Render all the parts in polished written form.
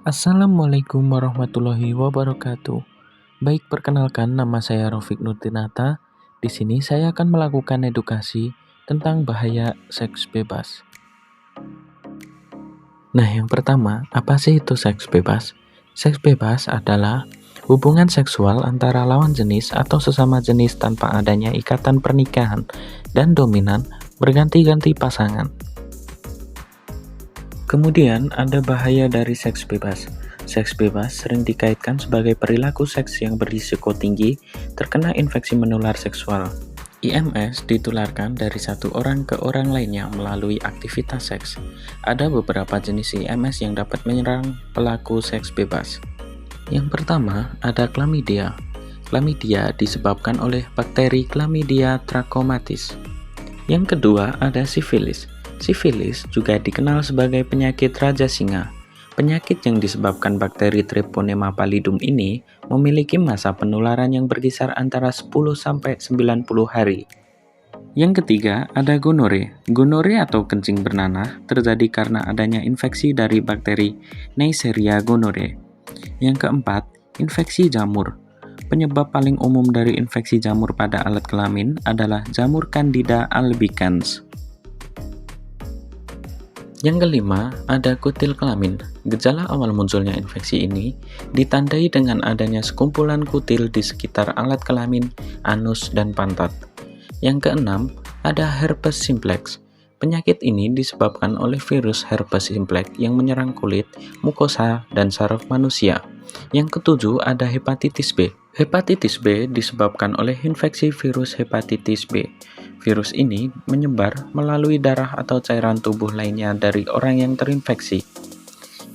Assalamualaikum warahmatullahi wabarakatuh. Baik, perkenalkan nama saya Rafiq Nurtinata. Di sini saya akan melakukan edukasi tentang bahaya seks bebas. Nah, yang pertama, apa sih itu seks bebas? Seks bebas adalah hubungan seksual antara lawan jenis atau sesama jenis tanpa adanya ikatan pernikahan dan dominan berganti-ganti pasangan. Kemudian ada bahaya dari seks bebas. Seks bebas sering dikaitkan sebagai perilaku seks yang berisiko tinggi terkena infeksi menular seksual. IMS ditularkan dari satu orang ke orang lainnya melalui aktivitas seks. Ada beberapa jenis IMS yang dapat menyerang pelaku seks bebas. Yang pertama ada chlamydia. Chlamydia disebabkan oleh bakteri Chlamydia trachomatis. Yang kedua ada sifilis. Sifilis juga dikenal sebagai penyakit raja singa. Penyakit yang disebabkan bakteri Treponema pallidum ini memiliki masa penularan yang berkisar antara 10-90 hari. Yang ketiga ada gonore. Gonore atau kencing bernanah terjadi karena adanya infeksi dari bakteri Neisseria gonorrhoeae. Yang keempat, infeksi jamur. Penyebab paling umum dari infeksi jamur pada alat kelamin adalah jamur Candida albicans. Yang kelima, ada kutil kelamin. Gejala awal munculnya infeksi ini ditandai dengan adanya sekumpulan kutil di sekitar alat kelamin, anus, dan pantat. Yang keenam, ada herpes simplex. Penyakit ini disebabkan oleh virus herpes simplex yang menyerang kulit, mukosa, dan saraf manusia. Yang ketujuh, ada hepatitis B. Hepatitis B disebabkan oleh infeksi virus hepatitis B. Virus ini menyebar melalui darah atau cairan tubuh lainnya dari orang yang terinfeksi.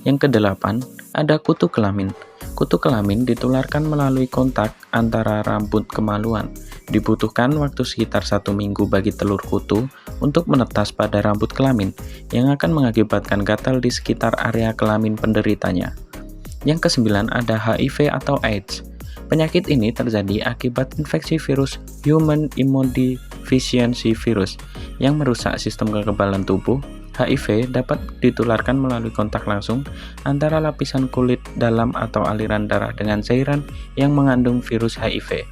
Yang kedelapan, ada kutu kelamin. Kutu kelamin ditularkan melalui kontak antara rambut kemaluan. Dibutuhkan waktu sekitar 1 minggu bagi telur kutu untuk menetas pada rambut kelamin, yang akan mengakibatkan gatal di sekitar area kelamin penderitanya. Yang kesembilan ada HIV atau AIDS. Penyakit ini terjadi akibat infeksi virus Human Immunodeficiency Virus yang merusak sistem kekebalan tubuh. HIV dapat ditularkan melalui kontak langsung antara lapisan kulit dalam atau aliran darah dengan cairan yang mengandung virus HIV.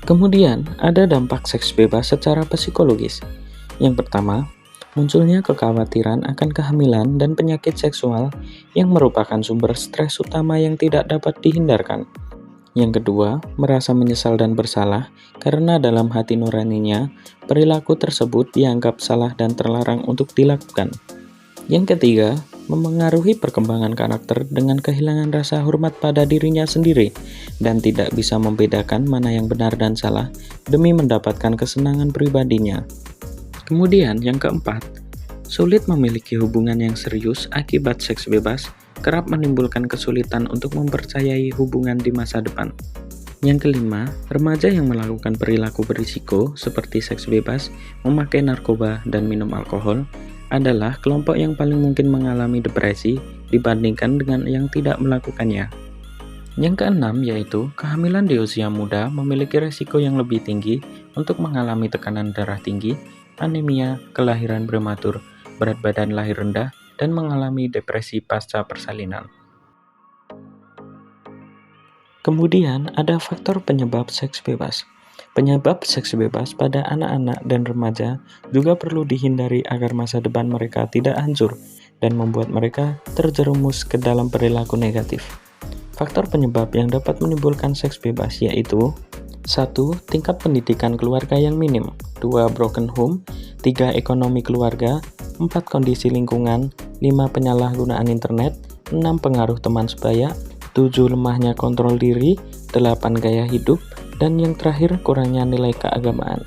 Kemudian, ada dampak seks bebas secara psikologis. Yang pertama, munculnya kekhawatiran akan kehamilan dan penyakit seksual yang merupakan sumber stres utama yang tidak dapat dihindarkan. Yang kedua, merasa menyesal dan bersalah karena dalam hati nuraninya, perilaku tersebut dianggap salah dan terlarang untuk dilakukan. Yang ketiga, memengaruhi perkembangan karakter dengan kehilangan rasa hormat pada dirinya sendiri dan tidak bisa membedakan mana yang benar dan salah demi mendapatkan kesenangan pribadinya. Kemudian yang keempat, sulit memiliki hubungan yang serius akibat seks bebas kerap menimbulkan kesulitan untuk mempercayai hubungan di masa depan. Yang kelima, remaja yang melakukan perilaku berisiko seperti seks bebas, memakai narkoba, dan minum alkohol adalah kelompok yang paling mungkin mengalami depresi dibandingkan dengan yang tidak melakukannya. Yang keenam yaitu kehamilan di usia muda memiliki resiko yang lebih tinggi untuk mengalami tekanan darah tinggi, anemia, kelahiran prematur, berat badan lahir rendah, dan mengalami depresi pasca persalinan. Kemudian ada faktor penyebab seks bebas. Penyebab seks bebas pada anak-anak dan remaja juga perlu dihindari agar masa depan mereka tidak hancur dan membuat mereka terjerumus ke dalam perilaku negatif. Faktor penyebab yang dapat menimbulkan seks bebas yaitu 1. Tingkat pendidikan keluarga yang minim, 2. Broken home, 3. Ekonomi keluarga, 4. Kondisi lingkungan, 5. Penyalahgunaan internet, 6. Pengaruh teman sebaya, 7. Lemahnya kontrol diri, 8. Gaya hidup, dan yang terakhir kurangnya nilai keagamaan.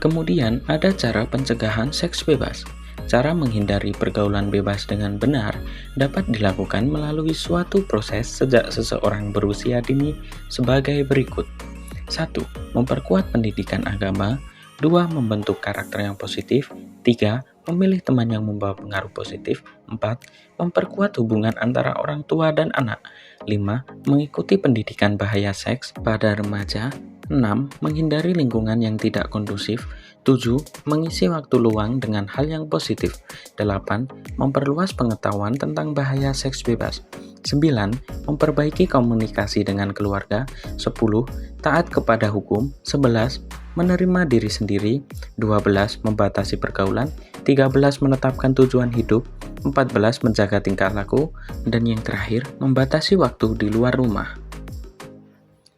Kemudian ada cara pencegahan seks bebas. Cara menghindari pergaulan bebas dengan benar dapat dilakukan melalui suatu proses sejak seseorang berusia dini sebagai berikut. 1. Memperkuat pendidikan agama. 2. Membentuk karakter yang positif. 3. Memilih teman yang membawa pengaruh positif. 4. Memperkuat hubungan antara orang tua dan anak. 5. Mengikuti pendidikan bahaya seks pada remaja. 6. Menghindari lingkungan yang tidak kondusif. 7. Mengisi waktu luang dengan hal yang positif. 8. memperluas pengetahuan tentang bahaya seks bebas. 9. Memperbaiki komunikasi dengan keluarga. 10. Taat kepada hukum. 11. Menerima diri sendiri. 12. Membatasi pergaulan. 13. Menetapkan tujuan hidup. 14. Menjaga tingkah laku. Dan yang terakhir, membatasi waktu di luar rumah.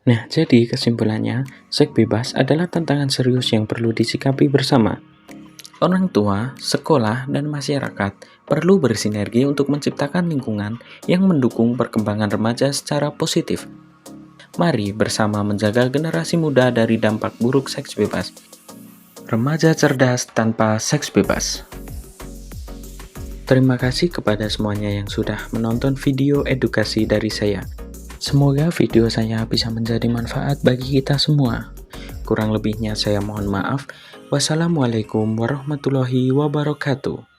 Nah, jadi kesimpulannya, seks bebas adalah tantangan serius yang perlu disikapi bersama. Orang tua, sekolah, dan masyarakat perlu bersinergi untuk menciptakan lingkungan yang mendukung perkembangan remaja secara positif. Mari bersama menjaga generasi muda dari dampak buruk seks bebas. Remaja cerdas tanpa seks bebas. Terima kasih kepada semuanya yang sudah menonton video edukasi dari saya. Semoga video saya bisa menjadi manfaat bagi kita semua. Kurang lebihnya saya mohon maaf. Wassalamualaikum warahmatullahi wabarakatuh.